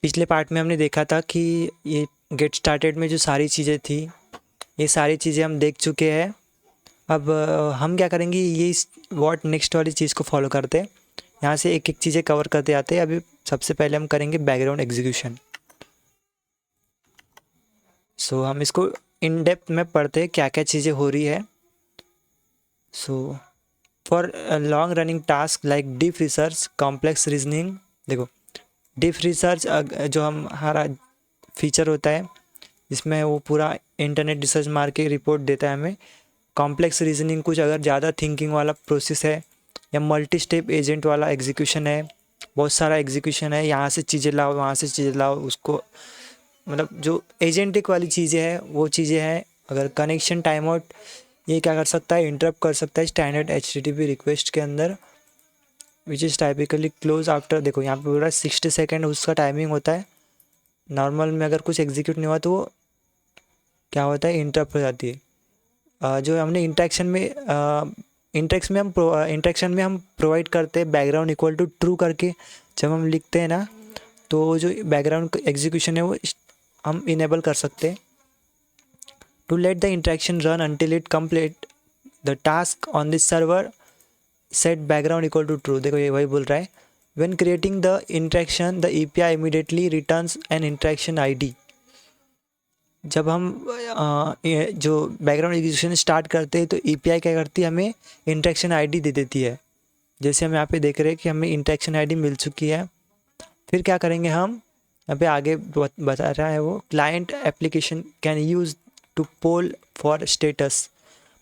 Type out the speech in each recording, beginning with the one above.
पिछले पार्ट में हमने देखा था कि ये गेट स्टार्टेड में जो सारी चीज़ें थी, ये सारी चीज़ें हम देख चुके हैं। अब हम क्या करेंगे, ये इस व्हाट नेक्स्ट वाली चीज़ को फॉलो करते हैं। यहाँ से एक एक चीज़ें कवर करते आते हैं। अभी सबसे पहले हम करेंगे बैकग्राउंड एग्जीक्यूशन। सो हम इसको इन डेप्थ में पढ़ते हैं क्या क्या चीज़ें हो रही है। So for long running task like deep research, complex reasoning. देखो, डीप रिसर्च जो हमारा फीचर होता है, इसमें वो पूरा इंटरनेट रिसर्च मार के रिपोर्ट देता है हमें। कॉम्प्लेक्स रीजनिंग कुछ अगर ज़्यादा थिंकिंग वाला प्रोसेस है, या मल्टी स्टेप एजेंट वाला एग्जीक्यूशन है, बहुत सारा एग्जीक्यूशन है, यहाँ से चीज़ें लाओ वहाँ से चीज़ें लाओ, उसको मतलब जो एजेंटिक वाली चीज़ें हैं वो चीज़ें हैं। अगर कनेक्शन टाइम आउट, ये क्या कर सकता है, इंटरप्ट कर सकता है स्टैंडर्ड HTTP रिक्वेस्ट के अंदर, which is typically close after. देखो यहाँ पे बोल रहा है 60 सेकेंड उसका टाइमिंग होता है। नॉर्मल में अगर कुछ एग्जीक्यूट नहीं हुआ तो वो क्या होता है, इंटरप्ट हो जाती है। जो हमने इंटरेक्शन में हम प्रोवाइड करते हैं बैकग्राउंड इक्वल टू ट्रू करके। जब हम लिखते हैं ना, तो जो बैकग्राउंड एग्जीक्यूशन है वो हम इनेबल कर सकते हैं। To let the interaction run until it complete the task on this server, set background equal to true. देखो ये वही बोल रहा है, when creating the interaction the API immediately returns an interaction ID। जब हम ये जो बैकग्राउंड एग्जीक्यूशन स्टार्ट करते हैं तो API क्या करती है, हमें इंटरेक्शन ID दे देती है। जैसे हम यहाँ पे देख रहे हैं कि हमें इंटरेक्शन ID मिल चुकी है। फिर क्या करेंगे हम, यहाँ पे आगे बता रहा है वो, client application can use to poll for status.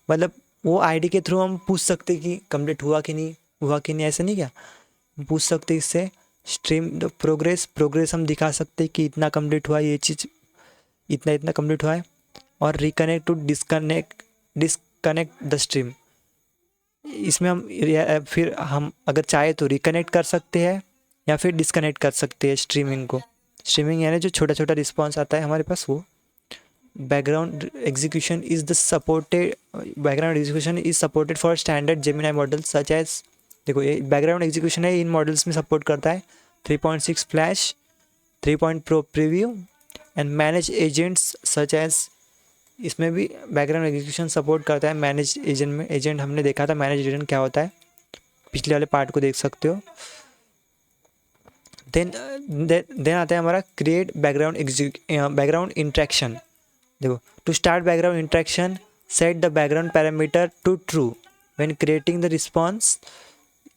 मतलब वो ID के थ्रू हम पूछ सकते कि कंप्लीट हुआ कि नहीं हुआ कि नहीं, ऐसा नहीं क्या पूछ सकते। इससे स्ट्रीम प्रोग्रेस हम दिखा सकते कि इतना कंप्लीट हुआ, ये चीज़ इतना इतना कंप्लीट हुआ है। और reconnect to disconnect the stream, इसमें हम फिर हम अगर चाहे तो रिकनेक्ट कर सकते हैं या फिर डिस्कनेक्ट कर सकते हैं स्ट्रीमिंग को। स्ट्रीमिंग यानी जो छोटा छोटा रिस्पॉन्स आता है हमारे पास वो। Background execution is supported for standard Gemini model such as. देखो ये बैकग्राउंड एग्जीक्यूशन है, इन मॉडल्स में सपोर्ट करता है 3.6 flash, 3 pro preview and manage agents such as. इसमें भी बैकग्राउंड एग्जीक्यूशन सपोर्ट करता है मैनेज एजेंट में। एजेंट हमने देखा था मैनेज एजेंट क्या होता है, पिछले वाले पार्ट को देख सकते हो। देन आता है हमारा क्रिएट बैकग्राउंड इंटरेक्शन। देखो, to start background interaction set the background parameter to true when creating the response.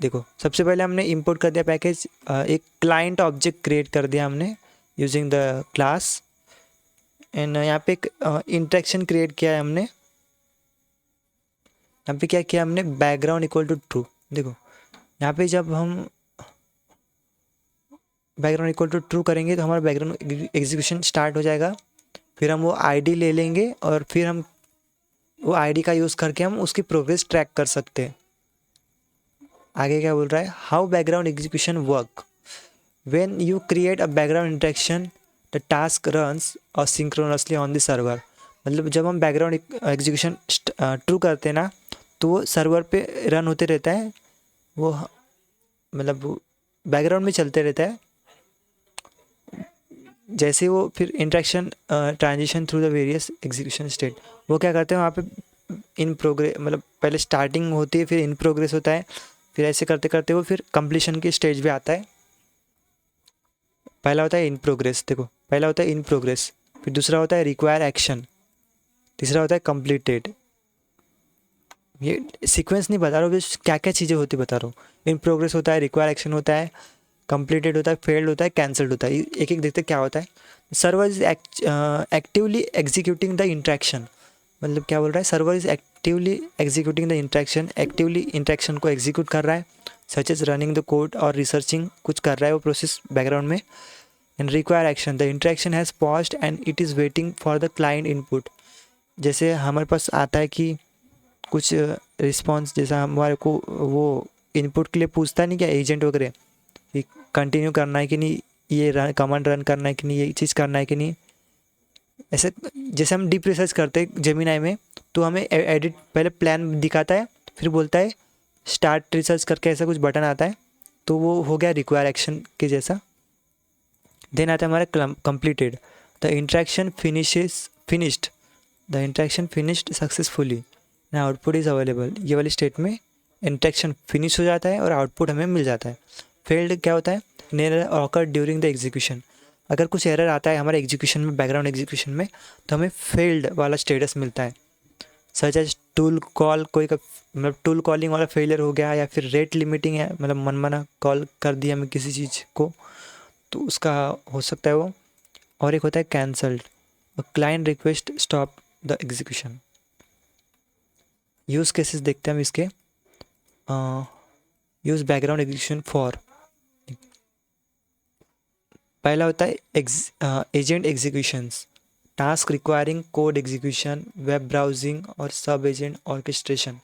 देखो सबसे पहले हमने इंपोर्ट कर दिया पैकेज, एक क्लाइंट ऑब्जेक्ट क्रिएट कर दिया हमने यूजिंग द क्लास। एंड यहाँ पे एक इंटरेक्शन क्रिएट किया है हमने। यहाँ पे क्या किया हमने, बैकग्राउंड इक्वल टू ट्रू। देखो यहाँ पे जब हम बैकग्राउंड इक्वल टू ट्रू करेंगे तो हमारा बैकग्राउंड एग्जीक्यूशन स्टार्ट हो जाएगा। फिर हम वो ID ले लेंगे और फिर हम वो ID का यूज़ करके हम उसकी प्रोग्रेस ट्रैक कर सकते हैं। आगे क्या बोल रहा है, how background execution work when you create a background interaction the task runs asynchronously on the server. मतलब जब हम बैकग्राउंड एग्जीक्यूशन ट्रू करते हैं ना, तो वो सर्वर पे रन होते रहता है, वो मतलब बैकग्राउंड में चलते रहता है। जैसे वो फिर interaction transition through the various execution state, वो क्या करते हैं वहाँ पे इन प्रोग्रेस, मतलब पहले स्टार्टिंग होती है, फिर इन प्रोग्रेस होता है, फिर ऐसे करते करते वो फिर कंप्लीशन के स्टेज पे आता है। पहला होता है इन प्रोग्रेस, देखो पहला होता है इन प्रोग्रेस, फिर दूसरा होता है रिक्वायर एक्शन, तीसरा होता है कंप्लीटेड। ये सीक्वेंस नहीं बता रहा हूँ, क्या क्या चीज़ें होती बता रहा हूँ। इन प्रोग्रेस होता है, रिक्वायर एक्शन होता है, कंप्लीटेड होता है, फेल्ड होता है, कैंसल्ड होता है। एक एक देखते क्या होता है। Server is actively executing the interaction. मतलब क्या बोल रहा है, server is actively executing the interaction, actively interaction को एग्जीक्यूट कर रहा है, such as running the code और रिसर्चिंग, कुछ कर रहा है वो प्रोसेस बैकग्राउंड में। And require action, the interaction has paused and it is waiting for the client input. जैसे हमारे पास आता है कि कुछ रिस्पॉन्स, जैसा हमारे को वो इनपुट के लिए पूछता नहीं क्या एजेंट वगैरह, कि कंटिन्यू करना है कि नहीं, ये कमांड रन करना है कि नहीं, ये चीज़ करना है कि नहीं। ऐसे जैसे हम डीप रिसर्च करते हैं जेमिनी में, तो हमें एडिट पहले प्लान दिखाता है, फिर बोलता है स्टार्ट रिसर्च करके ऐसा कुछ बटन आता है, तो वो हो गया रिक्वायर एक्शन के जैसा। देन आता है हमारा completed, the interaction finished, the interaction finished successfully, output is available. ये वाली स्टेट में इंट्रैक्शन फिनिश हो जाता है और आउटपुट हमें मिल जाता है। फेल्ड क्या होता है, error occur during the execution. अगर कुछ एरर आता है हमारे एग्जीक्यूशन में, बैकग्राउंड एग्जीक्यूशन में, तो हमें फेल्ड वाला स्टेटस मिलता है। सच एज टूल कॉल, कोई का मतलब टूल कॉलिंग वाला फेलियर हो गया, या फिर रेट लिमिटिंग है, मतलब मनमाना कॉल कर दिया हमें किसी चीज़ को, तो उसका हो सकता है वो। और एक होता है cancelled, client request stop the execution. Use cases देखते हैं हम इसके। यूज़ बैकग्राउंड एग्जीक्यूशन फॉर, पहला होता है agent executions, task requiring code execution, web browsing और सब एजेंट ऑर्केस्ट्रेशन।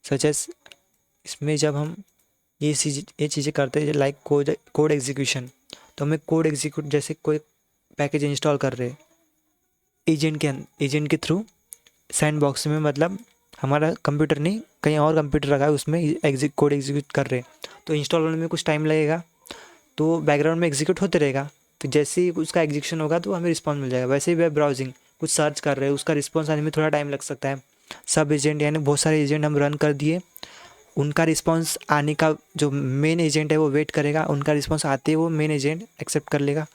सच एज, इसमें जब हम ये चीज़ें करते हैं लाइक कोड एग्जीक्यूशन, तो हमें कोड एग्जीक्यूट, जैसे कोई पैकेज इंस्टॉल कर रहे हैं एजेंट के थ्रू सैंड बॉक्स में, मतलब हमारा कंप्यूटर नहीं, कहीं और कंप्यूटर रखा है, उसमें कोड एग्जीक्यूट कर रहे हैं, तो इंस्टॉल होने में कुछ टाइम लगेगा, तो बैकग्राउंड में एग्जीक्यूट होते रहेगा। तो जैसे ही उसका एग्जीक्यूशन होगा तो हमें रिस्पॉन्स मिल जाएगा। वैसे ही वेब ब्राउजिंग, कुछ सर्च कर रहे हैं, उसका रिस्पॉन्स आने में थोड़ा टाइम लग सकता है। सब एजेंट यानी बहुत सारे एजेंट हम रन कर दिए, उनका रिस्पॉन्स आने का, जो मेन एजेंट है वो वेट करेगा, उनका रिस्पॉन्स आते ही वो मेन एजेंट एक्सेप्ट कर लेगा,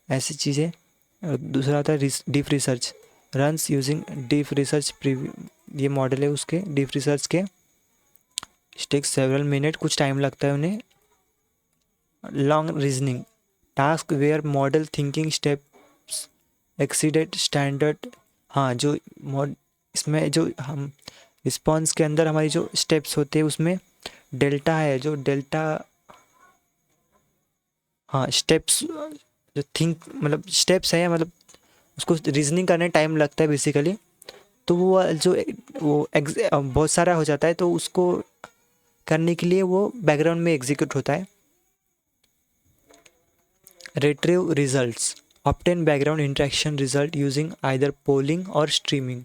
ऐसी चीज़ें। और दूसरा आता है deep research, runs using deep research preview, ये मॉडल है उसके डीप रिसर्च के। टेक्स सेवरल मिनट, कुछ टाइम लगता है उन्हें। Long reasoning, task where model thinking steps exceeded standard. हाँ, जो इसमें जो हम रिस्पॉन्स के अंदर हमारी जो स्टेप्स होते हैं उसमें डेल्टा है, जो डेल्टा, हाँ स्टेप्स, जो थिंक मतलब स्टेप्स है, मतलब उसको रीजनिंग करने टाइम लगता है बेसिकली, तो वो जो बहुत सारा हो जाता है, तो उसको करने के लिए वो बैकग्राउंड में एग्जीक्यूट होता है। Retrieve results, obtain background interaction result using either polling और स्ट्रीमिंग।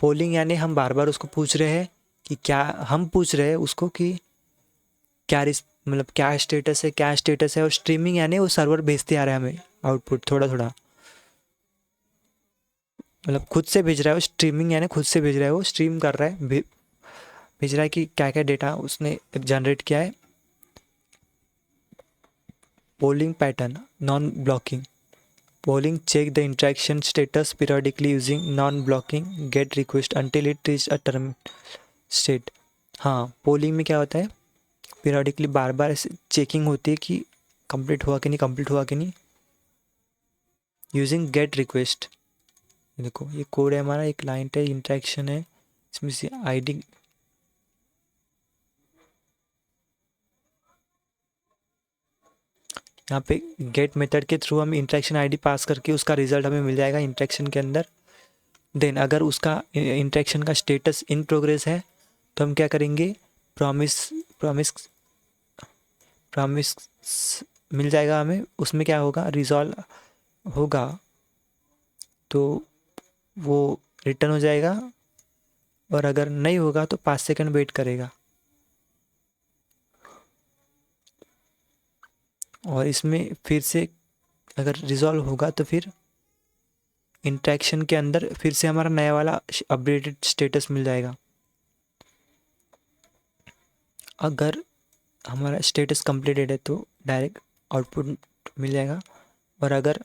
पोलिंग यानी हम बार बार उसको पूछ रहे हैं कि क्या, हम पूछ रहे हैं उसको कि क्या मतलब क्या स्टेटस है, क्या स्टेटस है। और स्ट्रीमिंग यानी वो सर्वर भेजते आ रहा है हमें आउटपुट थोड़ा थोड़ा, मतलब खुद से भेज रहा है वो। स्ट्रीमिंग यानी खुद से भेज रहा है, वो स्ट्रीम कर रहा है, भेज रहा है कि क्या क्या डेटा उसने जनरेट किया है। Polling pattern, non blocking, polling check the interaction status periodically using non-blocking get request until it reach a term state। हाँ, पोलिंग में क्या होता है, पीरियडिकली बार बार ऐसे चेकिंग होती है कि कंप्लीट हुआ कि नहीं, कंप्लीट हुआ कि नहीं, यूजिंग गेट रिक्वेस्ट। देखो ये कोड है हमारा, एक क्लाइंट है, इंटरेक्शन है, इसमें से आईडी, यहाँ पे गेट मेथड के थ्रू हम इंटरेक्शन आईडी पास करके उसका रिजल्ट हमें मिल जाएगा इंटरेक्शन के अंदर। देन अगर उसका इंटरेक्शन का स्टेटस इन प्रोग्रेस है तो हम क्या करेंगे, प्रॉमिस प्रॉमिस प्रॉमिस मिल जाएगा हमें, उसमें क्या होगा, रिजॉल्व होगा तो वो रिटर्न हो जाएगा, और अगर नहीं होगा तो 5 सेकंड वेट करेगा। और इसमें फिर से अगर रिजॉल्व होगा तो फिर इंटरेक्शन के अंदर फिर से हमारा नया वाला अपडेटेड स्टेटस मिल जाएगा। अगर हमारा स्टेटस कंप्लीटेड है तो डायरेक्ट आउटपुट मिल जाएगा, और अगर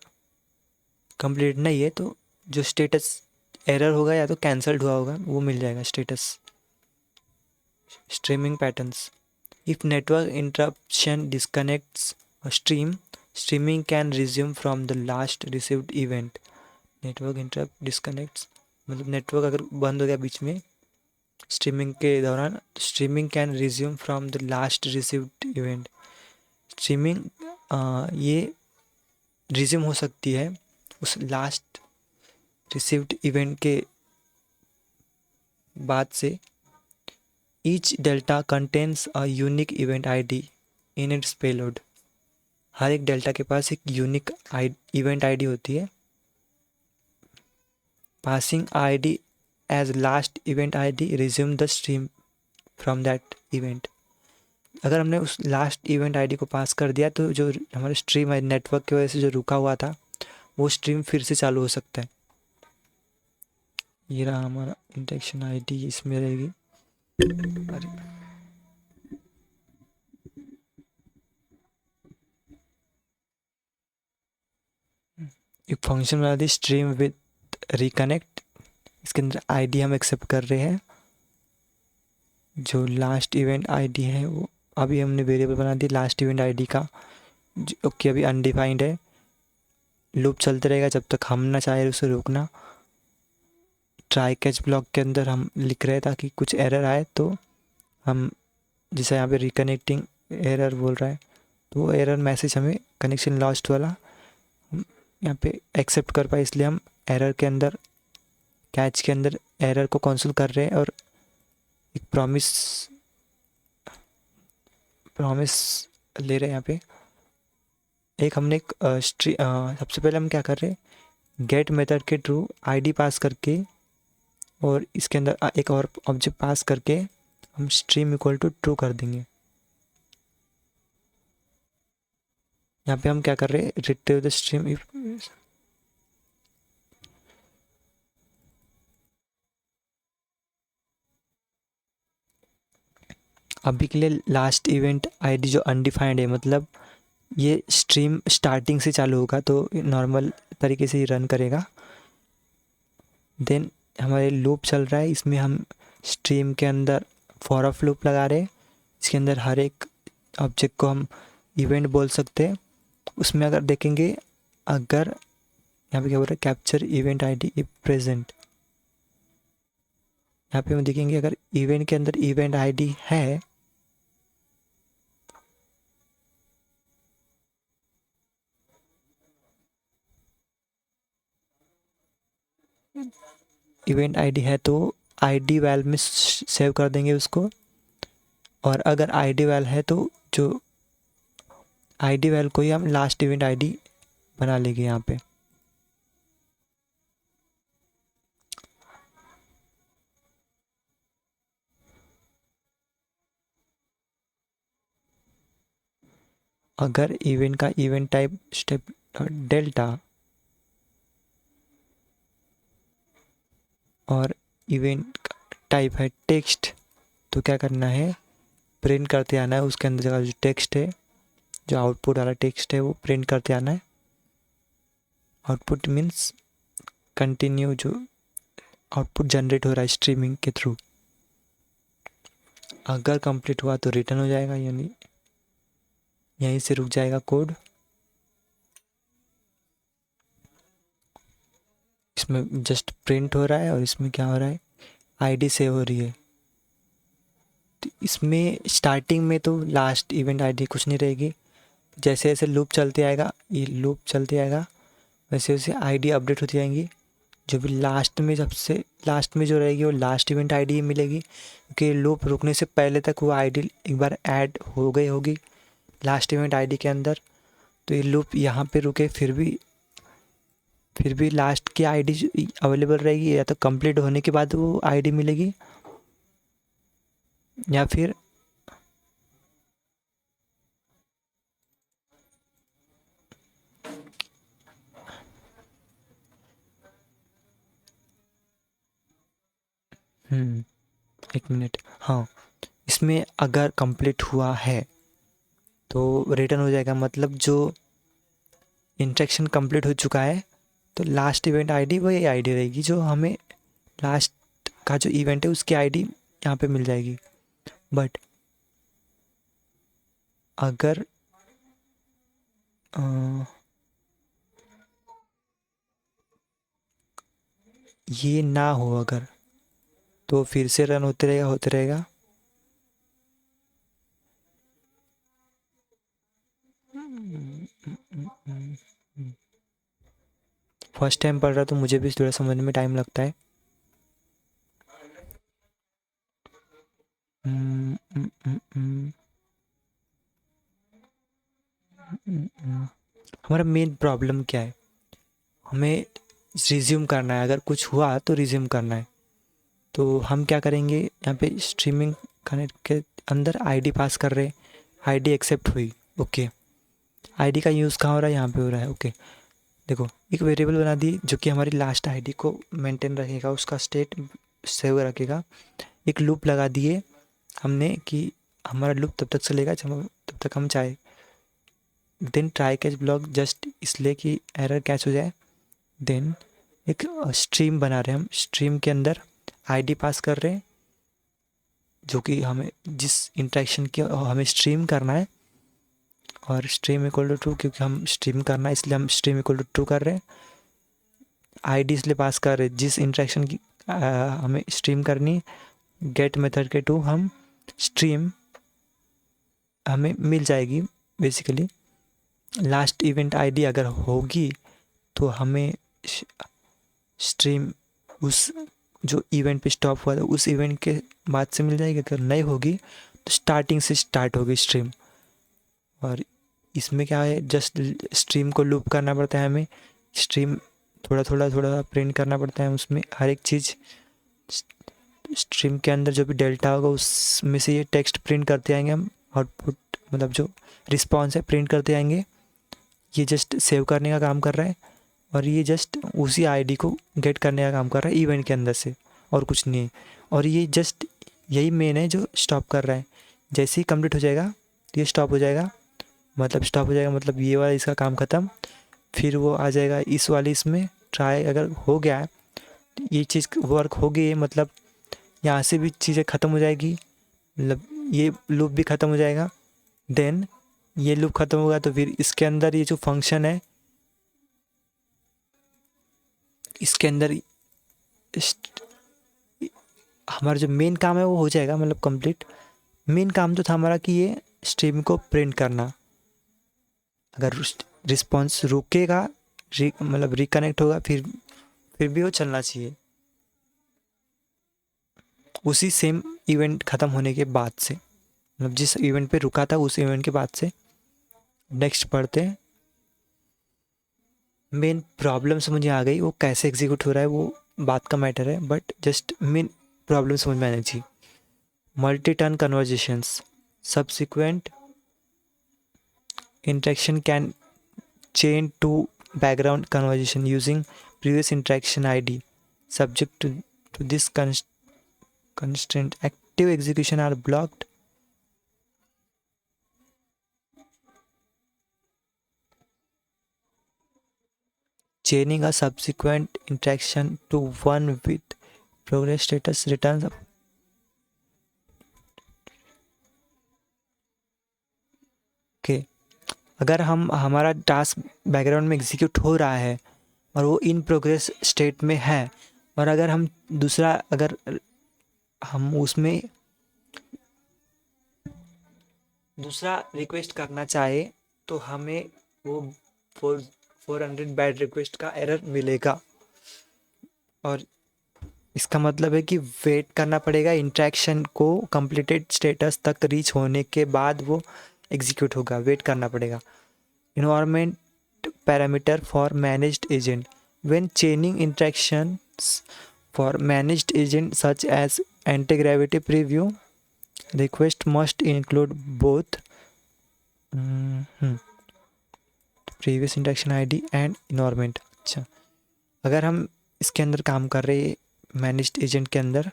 कंप्लीट नहीं है तो जो स्टेटस एरर होगा या तो कैंसल्ड हुआ होगा वो मिल जाएगा status. Streaming patterns, if network interruption disconnects a stream, streaming can resume from the last received event. Network interrupt disconnects मतलब नेटवर्क अगर बंद हो गया बीच में स्ट्रीमिंग के दौरान, streaming can resume from the last received event. Streaming ये resume हो सकती है उस लास्ट रिसीव्ड इवेंट के बाद से। Each delta contains a unique event ID in its payload. हर एक डेल्टा के पास एक यूनिक इवेंट आईडी होती है। Passing ID as last event ID resume the stream from that event. अगर हमने उस लास्ट इवेंट आईडी को पास कर दिया तो जो हमारा स्ट्रीम है नेटवर्क की वजह से जो रुका हुआ था वो स्ट्रीम फिर से चालू हो सकता है। ये रहा हमारा इंटरेक्शन आईडी, इसमें रहेगी। अरे एक फंक्शन बना दी स्ट्रीम विद रिकनेक्ट, इसके अंदर आईडी हम एक्सेप्ट कर रहे हैं। जो लास्ट इवेंट आईडी है वो अभी हमने वेरिएबल बना दी लास्ट इवेंट आईडी का, जो कि अभी अनडिफाइंड है। लूप चलते रहेगा जब तक हम ना चाहे उसे रोकना। ट्राई कैच ब्लॉक के अंदर हम लिख रहे हैं ताकि कुछ एरर आए तो हम, जैसे यहाँ पे रिकनेक्टिंग एरर बोल रहा है तो वो एरर मैसेज हमें कनेक्शन लॉस्ट वाला हम यहाँ पे एक्सेप्ट कर पाए, इसलिए हम एरर के अंदर, कैच के अंदर एरर को कैंसिल कर रहे हैं और एक प्रॉमिस ले रहे हैं यहाँ पे। एक हमने एक सबसे पहले हम क्या कर रहे हैं, गेट मेथड के थ्रू आईडी पास करके और इसके अंदर एक और ऑब्जेक्ट पास करके हम स्ट्रीम इक्वल टू ट्रू कर देंगे। यहाँ पे हम क्या कर रहे हैं, रिट्रीव द स्ट्रीम इफ, अभी के लिए लास्ट इवेंट आईडी जो अनडिफाइंड है, मतलब ये स्ट्रीम स्टार्टिंग से चालू होगा तो नॉर्मल तरीके से ही रन करेगा। देन हमारे लूप चल रहा है, इसमें हम स्ट्रीम के अंदर फॉर ऑफ लूप लगा रहे हैं। इसके अंदर हर एक ऑब्जेक्ट को हम इवेंट बोल सकते हैं। उसमें अगर देखेंगे, अगर यहाँ पे क्या बोल रहा है, capture event ID if present, यहाँ पे हम देखेंगे अगर इवेंट के अंदर इवेंट आईडी है इवेंट आईडी है तो आईडी वैल में सेव कर देंगे उसको। और अगर आईडी वैल है तो जो आईडी वैल को ही हम लास्ट इवेंट आईडी बना लेंगे यहाँ पे। अगर इवेंट का इवेंट टाइप स्टेप डेल्टा और इवेंट टाइप है टेक्स्ट, तो क्या करना है, प्रिंट करते आना है उसके अंदर का जो टेक्स्ट है, जो आउटपुट वाला टेक्स्ट है वो प्रिंट करते आना है। आउटपुट मीन्स कंटिन्यू, जो आउटपुट जनरेट हो रहा है स्ट्रीमिंग के थ्रू। अगर कंप्लीट हुआ तो रिटर्न हो जाएगा, यानी यहीं से रुक जाएगा कोड। इसमें जस्ट प्रिंट हो रहा है और इसमें क्या हो रहा है, आईडी सेव हो रही है। तो इसमें स्टार्टिंग में तो लास्ट इवेंट आईडी कुछ नहीं रहेगी, जैसे जैसे लूप चलते आएगा, ये लूप चलते आएगा वैसे वैसे आईडी अपडेट होती जाएंगी। जो भी लास्ट में, सबसे लास्ट में जो रहेगी वो लास्ट इवेंट आईडी मिलेगी, क्योंकि लूप रुकने से पहले तक वो आईडी एक बार ऐड हो गई होगी लास्ट इवेंट आईडी के अंदर। तो ये लूप यहाँ पे रुके फिर भी लास्ट की आईडी अवेलेबल रहेगी, या तो कंप्लीट होने के बाद वो आईडी मिलेगी या फिर एक मिनट, हाँ, इसमें अगर कंप्लीट हुआ है तो रिटर्न हो जाएगा, मतलब जो इंटरेक्शन कंप्लीट हो चुका है तो लास्ट इवेंट आईडी वही आईडी रहेगी जो हमें लास्ट का जो इवेंट है उसकी आईडी यहाँ पे मिल जाएगी। बट अगर ये ना हो अगर, तो फिर से रन होते रहेगा। फर्स्ट टाइम पढ़ रहा तो मुझे भी थोड़ा समझने में टाइम लगता है। हमारा मेन प्रॉब्लम क्या है, हमें रिज्यूम करना है, अगर कुछ हुआ तो रिज्यूम करना है। तो हम क्या करेंगे, यहाँ पे स्ट्रीमिंग कनेक्ट के अंदर आईडी पास कर रहे हैं, आईडी एक्सेप्ट हुई, ओके। आईडी का यूज़ कहाँ हो रहा है, यहाँ पे हो रहा है, ओके। देखो एक वेरिएबल बना दी जो कि हमारी लास्ट आईडी को मेंटेन रखेगा, उसका स्टेट सेव रखेगा। एक लूप लगा दिए हमने कि हमारा लूप तब तक चलेगा तब तक हम चाहे। Then try catch block just इसलिए कि एरर कैच हो जाए। देन एक स्ट्रीम बना रहे हैं हम, स्ट्रीम के अंदर आईडी पास कर रहे हैं जो कि हमें जिस इंटरेक्शन की हमें स्ट्रीम करना है, और स्ट्रीम इक्वल टू ट्रू, क्योंकि हम स्ट्रीम करना है इसलिए हम स्ट्रीम इक्वल टू ट्रू कर रहे हैं। आईडी इसलिए पास कर रहे हैं जिस इंटरेक्शन की हमें स्ट्रीम करनी। गेट मेथड के टू हम स्ट्रीम हमें मिल जाएगी बेसिकली। लास्ट इवेंट आईडी अगर होगी तो हमें स्ट्रीम उस जो इवेंट पे स्टॉप हुआ था उस इवेंट के बाद से मिल जाएगी। अगर नहीं होगी तो स्टार्टिंग से स्टार्ट होगी स्ट्रीम। और इसमें क्या है, जस्ट स्ट्रीम को लूप करना पड़ता है हमें, स्ट्रीम थोड़ा प्रिंट करना पड़ता है उसमें हर एक चीज़। स्ट्रीम के अंदर जो भी डेल्टा होगा उसमें से ये टेक्स्ट प्रिंट करते आएंगे हम, आउटपुट मतलब जो रिस्पॉन्स है प्रिंट करते आएंगे। ये जस्ट सेव करने का काम कर रहा है, और ये जस्ट उसी आईडी को गेट करने का काम कर रहा है इवेंट के अंदर से, और कुछ नहीं है। और ये जस्ट यही मेन है जो स्टॉप कर रहा है। जैसे ही कंप्लीट हो जाएगा तो ये स्टॉप हो जाएगा, मतलब स्टॉप हो जाएगा मतलब ये वाला इसका काम ख़त्म। फिर वो आ जाएगा इस वाले इसमें, ट्राई अगर हो गया है तो ये चीज़ वर्क हो गई है, मतलब यहाँ से भी चीज़ें ख़त्म हो जाएगी, मतलब ये लूप भी ख़त्म हो जाएगा। देन ये लूप ख़त्म होगा तो फिर इसके अंदर ये जो फंक्शन है इसके अंदर हमारा जो मेन काम है वो हो जाएगा, मतलब कंप्लीट। मेन काम तो था हमारा कि ये स्ट्रीम को प्रिंट करना। अगर रिस्पॉन्स रुकेगा मतलब रिकनेक्ट होगा फिर भी वो चलना चाहिए उसी सेम इवेंट ख़त्म होने के बाद से, मतलब जिस इवेंट पे रुका था उस इवेंट के बाद से। नेक्स्ट पढ़ते हैं। मेन प्रॉब्लम समझ में आ गई, वो कैसे एग्जीक्यूट हो रहा है वो बात का मैटर है, बट जस्ट मेन प्रॉब्लम समझ में आनी चाहिए। Multi turn conversations, subsequent interaction can chain to background conversation using previous interaction ID. Subject to this constraint, active execution are blocked. Chaining a subsequent interaction to one with progress status returns. Okay. अगर हमारा task background में execute हो रहा है और वो in progress state में है, और अगर हम उसमें दूसरा रिक्वेस्ट करना चाहे तो हमें वो 400 बैड रिक्वेस्ट का एरर मिलेगा। और इसका मतलब है कि वेट करना पड़ेगा इंटरेक्शन को कंप्लीटेड स्टेटस तक रीच होने के बाद वो एग्जीक्यूट होगा, वेट करना पड़ेगा। Environment parameter for managed agent, when chaining interactions for managed agent such as Antigravity preview, request must include both previous interaction ID and environment. अच्छा, अगर हम इसके अंदर काम कर रहे हैं मैनेज्ड एजेंट के अंदर,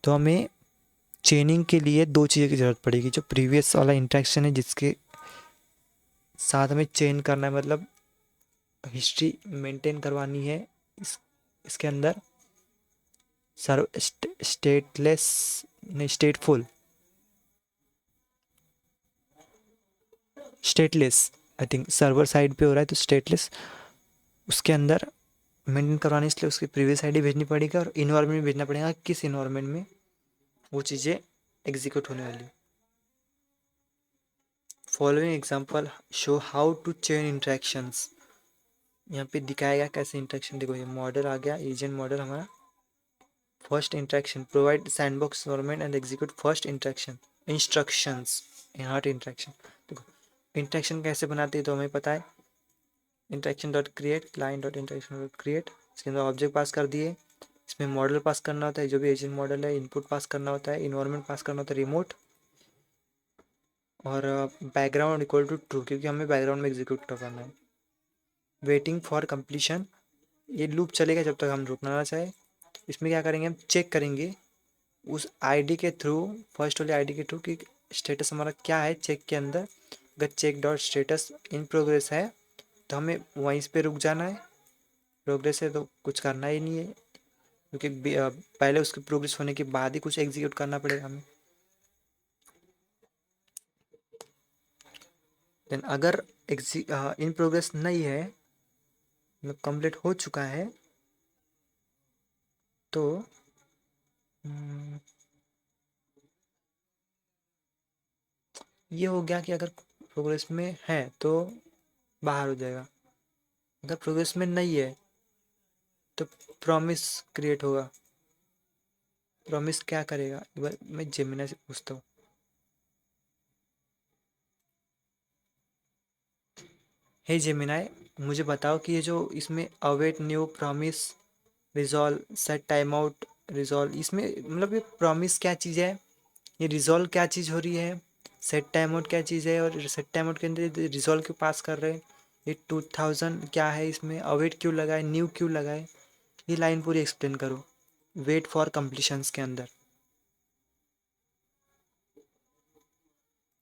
तो हमें चेनिंग के लिए दो चीज़ों की ज़रूरत पड़ेगी। जो प्रीवियस वाला इंटरेक्शन है जिसके साथ हमें चेन करना है, मतलब हिस्ट्री मेंटेन करवानी है इसके अंदर। सर्व स्टेटलेस नहीं stateful stateless I think server side पे हो रहा है तो स्टेटलेस उसके अंदर मेंटेन करवाने, इसलिए उसकी प्रीवियस आईडी भेजनी पड़ेगी और इन्वायरमेंट में भेजना पड़ेगा किस इन्वायरमेंट में वो चीज़ें एग्जीक्यूट होने वाली। Following example show how to chain interactions. यहाँ पे दिखाएगा कैसे इंटरेक्शन। देखो ये मॉडल आ गया, एजेंट मॉडल हमारा। First interaction, provide sandbox environment and execute first interaction instructions in hot interaction. देखो इंटरेक्शन कैसे बनाते हैं तो हमें पता है, interaction dot create client dot interaction dot create. इसके अंदर ऑब्जेक्ट पास कर दिए, इसमें मॉडल पास करना होता है, जो भी एजेंट मॉडल है इनपुट पास करना होता है, इन्वायरमेंट पास करना होता है रिमोट, और बैकग्राउंड इक्वल टू ट्रू, क्योंकि हमें बैकग्राउंड में एग्जीक्यूट करना है। वेटिंग फॉर कंप्लीशन, ये लूप चलेगा जब तक हम रुकना ना चाहे। इसमें क्या करेंगे, हम चेक करेंगे उस आईडी के थ्रू, फर्स्ट वाले आईडी के थ्रू कि स्टेटस हमारा क्या है चेक के अंदर। अगर check dot status in progress है तो हमें वहीं पे रुक जाना है। प्रोग्रेस है तो कुछ करना ही नहीं है, क्योंकि पहले उसके प्रोग्रेस होने के बाद ही कुछ एग्जीक्यूट करना पड़ेगा हमें। देन अगर इन प्रोग्रेस नहीं है, मतलब कंप्लीट हो चुका है, तो ये हो गया कि अगर प्रोग्रेस में है तो बाहर हो जाएगा। अगर प्रोग्रेस में नहीं है तो प्रॉमिस क्रिएट होगा। प्रॉमिस क्या करेगा, एक बार मैं जेमिनी से पूछता हूँ। हे जेमिनाई, मुझे बताओ कि ये जो इसमें await new promise resolve set time out resolve, इसमें मतलब ये प्रॉमिस क्या चीज़ है, ये रिजॉल्व क्या चीज़ हो रही है, सेट टाइम आउट क्या चीज़ है, और सेट टाइम आउट के अंदर रिजॉल्व क्यों पास कर रहे हैं, ये 2000 क्या है, इसमें अवेट क्यों लगाए, न्यू क्यों लगाए, ये लाइन पूरी एक्सप्लेन करो वेट फॉर कंप्लीशंस के अंदर।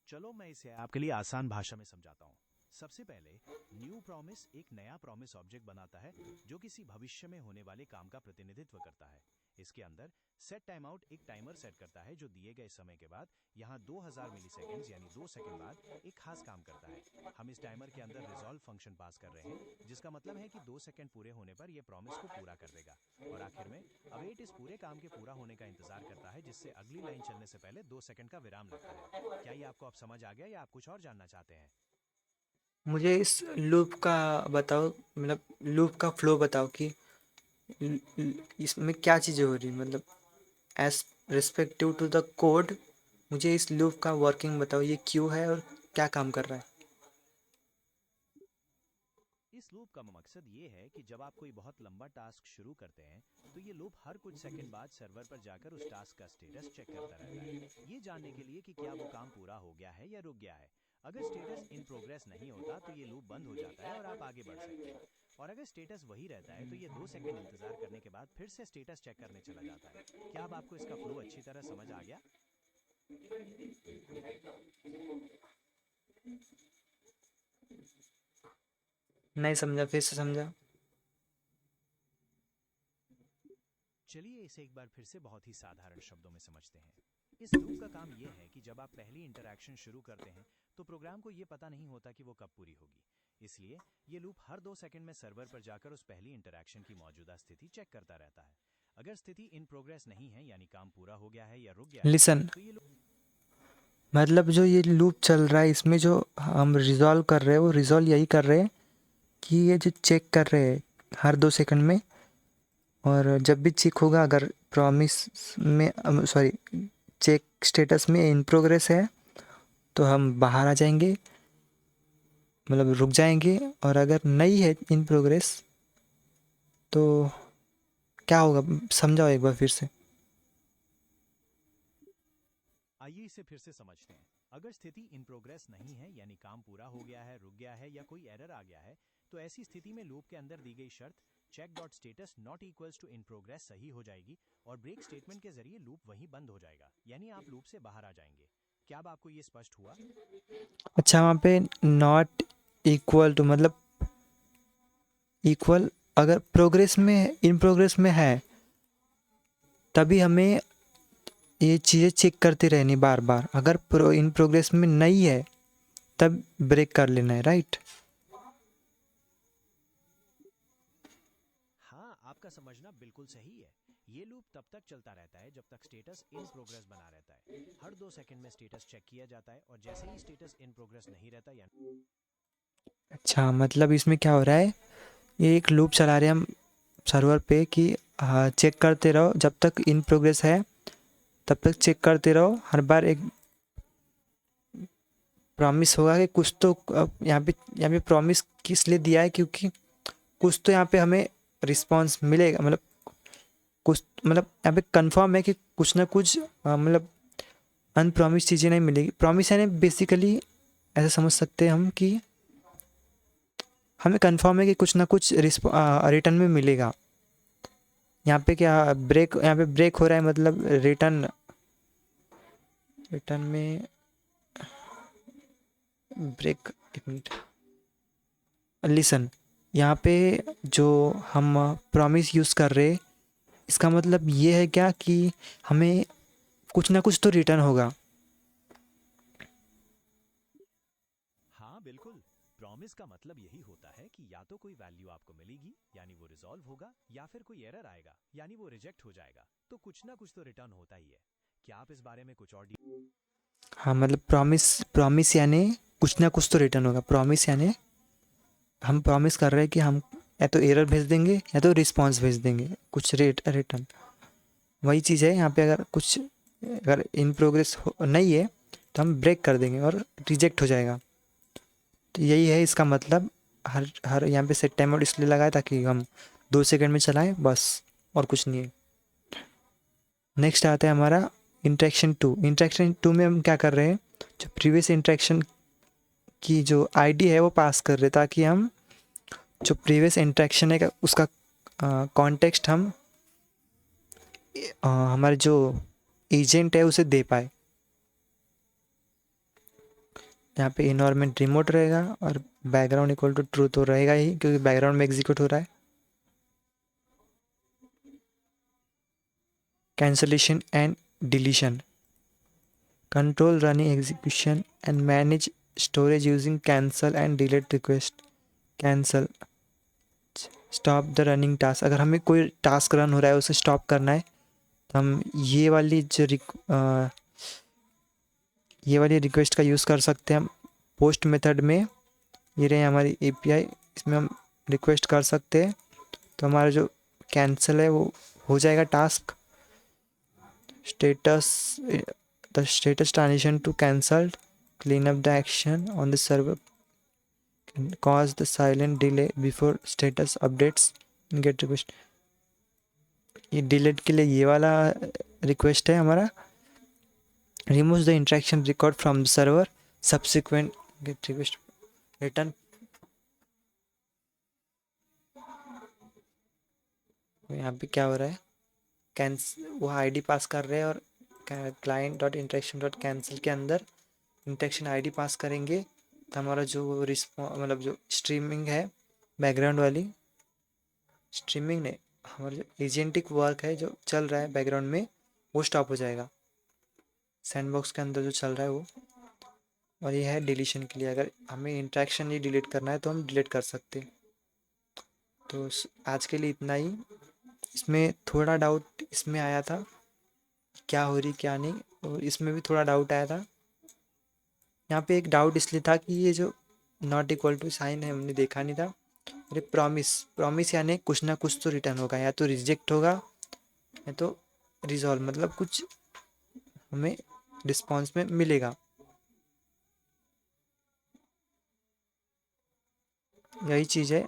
चलो मैं इसे आपके लिए आसान भाषा में समझाता हूँ। सबसे पहले न्यू प्रॉमिस एक नया प्रॉमिस ऑब्जेक्ट बनाता है जो किसी भविष्य में होने वाले काम का प्रतिनिधित्व करता है। इसके अंदर सेट टाइम आउट एक टाइमर सेट करता है जो दिए गए समय के बाद यहाँ 2000 मिलीसेकंड्स यानी 2 सेकंड बाद एक खास काम करता है। हम इस टाइमर के अंदर रिजॉल्व फंक्शन पास कर रहे हैं जिसका मतलब है कि 2 सेकंड पूरे होने पर यह प्रॉमिस को पूरा कर देगा। और आखिर में अवेट इस पूरे काम के पूरा होने का इंतजार करता है जिससे अगली लाइन चलने से पहले 2 सेकंड का विराम लगता है। क्या ये आपको अब समझ आ गया या आप कुछ और जानना चाहते हैं? मुझे इस लूप का बताओ, मतलब लूप का फ्लो बताओ कि इसमें क्या चीज़ें हो रही, मतलब as respective to the code मुझे इस लूप का वर्किंग बताओ, ये क्यों है और क्या काम कर रहा है। इस लूप का मकसद ये है कि जब आप कोई बहुत लंबा टास्क शुरू करते हैं तो ये लूप हर कुछ सेकंड बाद सर्वर पर जाकर उस टास्क का स्टेटस चेक करता रहता है, ये जानने के लिए कि क्या वो काम पूरा हो गया है या रुक गया है। अगर स्टेटस इन प्रोग्रेस नहीं होता तो ये लूप बंद हो जाता है और आप आगे बढ़ सकते हैं। और अगर स्टेटस वही रहता है तो ये 2 सेकंड इंतजार करने के बाद फिर से स्टेटस चेक करने चला जाता है। क्या अब आपको इसका फ्लो अच्छी तरह समझ आ गया? नहीं समझा, फिर से समझा। चलिए इसे एक बार फिर से बहुत ही साधारण शब्दों में समझते हैं। इस लूप का काम यह है कि जब आप पहली इंटरैक्शन शुरू करते हैं तो प्रोग्राम को यह पता नहीं होता कि वो कब पूरी होगी। इसलिए ये लूप हर 2 सेकंड में सर्वर पर जाकर उस पहली इंटरैक्शन की मौजूदा स्थिति चेक करता रहता है। अगर स्थिति इन प्रोग्रेस नहीं है यानी काम पूरा हो गया है या रुक गया है लिसन, तो ये लूप मतलब जो ये लूप चल रहा है इसमें जो हम रिजॉल्व कर रहे हैं वो रिजॉल्व यही कर रहे हैं कि ये जो चेक कर रहे हैं हर 2 सेकंड में, और जब भी चेक होगा अगर प्रॉमिस में सॉरी चेक स्टेटस में इन प्रोग्रेस है तो हम बाहर आ जाएंगे, मतलब रुक जाएंगे, और अगर नहीं है इन प्रोग्रेस तो क्या होगा, समझाओ एक बार फिर से। आइए इसे फिर से समझते हैं। अगर स्थिति इन प्रोग्रेस नहीं है यानी काम पूरा हो गया है, रुक गया है या कोई एरर आ गया है तो ऐसी स्थिति में लूप के अंदर दी गई शर्त check dot status not equals to in progress सही हो जाएगी और ब्रेक स्टेटमेंट के जरिए लूप वहीं बंद हो जाएगा, यानी आप लूप से बाहर आ जाएंगे। क्या अब आपको ये स्पष्ट हुआ? अच्छा, वहाँ पे नॉट इक्वल टू मतलब इक्वल, अगर प्रोग्रेस में इन प्रोग्रेस में है तभी हमें ये चीज़ें चेक करती रहनी बार बार, अगर इन प्रोग्रेस में नहीं है तब ब्रेक कर लेना है, राइट। हाँ, आपका समझना बिल्कुल सही है। ये लूप तब तक चलता रहता है जब तक स्टेटस इन प्रोग्रेस बना रहता है। हर 2 सेकंड में स्टेटस चेक किया जाता है और जैसे ही स्टेटस इन प्रोग्रेस नहीं रहता या अच्छा, मतलब इसमें क्या हो रहा है, ये एक लूप चला रहे हैं हम सर्वर पे कि हाँ चेक करते रहो, जब तक इन प्रोग्रेस है तब तक चेक करते रहो। हर बार एक प्रॉमिस होगा कि कुछ तो अब यहाँ पे प्रॉमिस किस लिए दिया है, क्योंकि कुछ तो यहाँ पे हमें रिस्पांस मिलेगा, मतलब कुछ, मतलब यहाँ पे कंफर्म है कि कुछ ना कुछ मतलब अनप्रॉमिस चीज़ें नहीं मिलेगी। प्रॉमिस यानी बेसिकली ऐसा समझ सकते हैं हम कि हमें कंफर्म है कि कुछ ना कुछ रिटर्न में मिलेगा। यहाँ पे क्या ब्रेक, यहाँ पे ब्रेक हो रहा है मतलब रिटर्न, रिटर्न में ब्रेक, एक मिनट लिसन, यहाँ पे जो हम प्रॉमिस यूज़ कर रहे हैं इसका मतलब ये है क्या कि हमें कुछ ना कुछ तो रिटर्न होगा। हाँ बिल्कुल, प्रॉमिस का मतलब यही होता है कि या तो कोई वैल्यू आपको मिलेगी यानी वो रिजॉल्व होगा, या फिर कोई एरर आएगा यानी वो रिजेक्ट हो जाएगा। तो कुछ ना कुछ तो रिटर्न होता ही है। क्या आप इस बारे में कुछ और हाँ मतलब प्रॉमिस, प्रॉमिस यानी कुछ ना कुछ तो रिटर्न होगा। प्रॉमिस यानी हम प्रॉमिस कर रहे हैं कि हम या तो एरर भेज देंगे या तो रिस्पॉन्स भेज देंगे, कुछ रिटर्न। वही चीज़ है यहाँ पे, अगर कुछ अगर इन प्रोग्रेस नहीं है तो हम ब्रेक कर देंगे और रिजेक्ट हो जाएगा। तो यही है इसका मतलब। हर यहाँ पे सेट टाइम आउट इसलिए लगाया ताकि हम 2 सेकंड में चलाएं बस, और कुछ नहीं है। नेक्स्ट आता है हमारा इंट्रैक्शन 2। इंट्रैक्शन 2 में हम क्या कर रहे हैं, जो प्रीवियस इंट्रैक्शन की जो आईडी है वो पास कर रहे हैं ताकि हम जो प्रीवियस इंट्रैक्शन है उसका कॉन्टेक्स्ट हम हमारे जो एजेंट है उसे दे पाए। यहाँ पे इन्वायरमेंट रिमोट रहेगा और बैकग्राउंड इक्वल टू ट्रू तो रहेगा ही क्योंकि बैकग्राउंड में एग्जीक्यूट हो रहा है। Cancellation and deletion, control running execution and manage storage using cancel and delete request. Cancel, stop the running task, अगर हमें कोई टास्क रन हो रहा है उसे स्टॉप करना है तो हम ये वाली रिक्वेस्ट का यूज़ कर सकते हैं हम पोस्ट मेथड में। ये रहे हमारी एपीआई, इसमें हम रिक्वेस्ट कर सकते हैं तो हमारा जो कैंसिल है वो हो जाएगा task. Status, the status transition two cancelled, clean up the action on the server, cause the silent delay before status updates, gate request. ये डिलीट के लिए ये वाला रिक्वेस्ट है हमारा। Remove the interaction record from the server, subsequent gate request return. यहाँ पे क्या हो रहा है, वो आईडी पास कर रहे हैं और client dot interaction dot cancel के अंदर इंटरेक्शन आईडी पास करेंगे तो हमारा जो मतलब जो स्ट्रीमिंग है बैकग्राउंड वाली, स्ट्रीमिंग ने हमारा जो एजेंटिक वर्क है जो चल रहा है बैकग्राउंड में वो स्टॉप हो जाएगा सैंडबॉक्स के अंदर जो चल रहा है वो। और ये है डिलीशन के लिए, अगर हमें इंटरेक्शन ही डिलीट करना है तो हम डिलीट कर सकते हैं। तो आज के लिए इतना ही। इसमें थोड़ा डाउट इसमें आया था क्या हो रही क्या नहीं, और इसमें भी थोड़ा डाउट आया था। यहाँ पे एक डाउट इसलिए था कि ये जो नॉट इक्वल टू साइन है हमने देखा नहीं था। अरे प्रॉमिस, प्रॉमिस यानी कुछ ना कुछ तो रिटर्न होगा, या तो रिजेक्ट होगा या तो रिजॉल्व, मतलब कुछ हमें रिस्पॉन्स में मिलेगा। यही चीज़ है।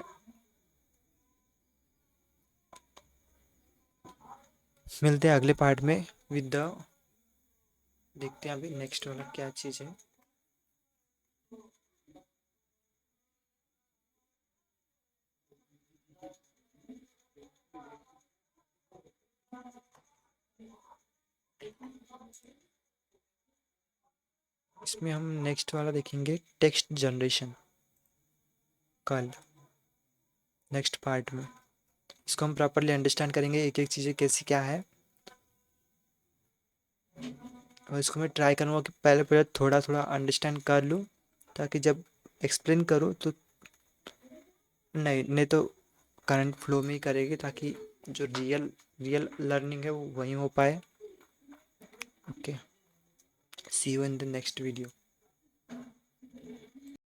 मिलते हैं अगले पार्ट में विद द, देखते हैं अभी नेक्स्ट वाला क्या चीज़ है। इसमें हम नेक्स्ट वाला देखेंगे टेक्स्ट जनरेशन कल, नेक्स्ट पार्ट में। इसको हम प्रॉपरली अंडरस्टैंड करेंगे, एक एक चीज़ें कैसी क्या है। और इसको मैं ट्राई करूँगा कि पहले पहले थोड़ा थोड़ा अंडरस्टैंड कर लूँ ताकि जब एक्सप्लेन करूँ तो नहीं तो करंट फ्लो में ही करेगी ताकि जो रियल लर्निंग है वो वहीं हो पाए। Okay, see you in the next video.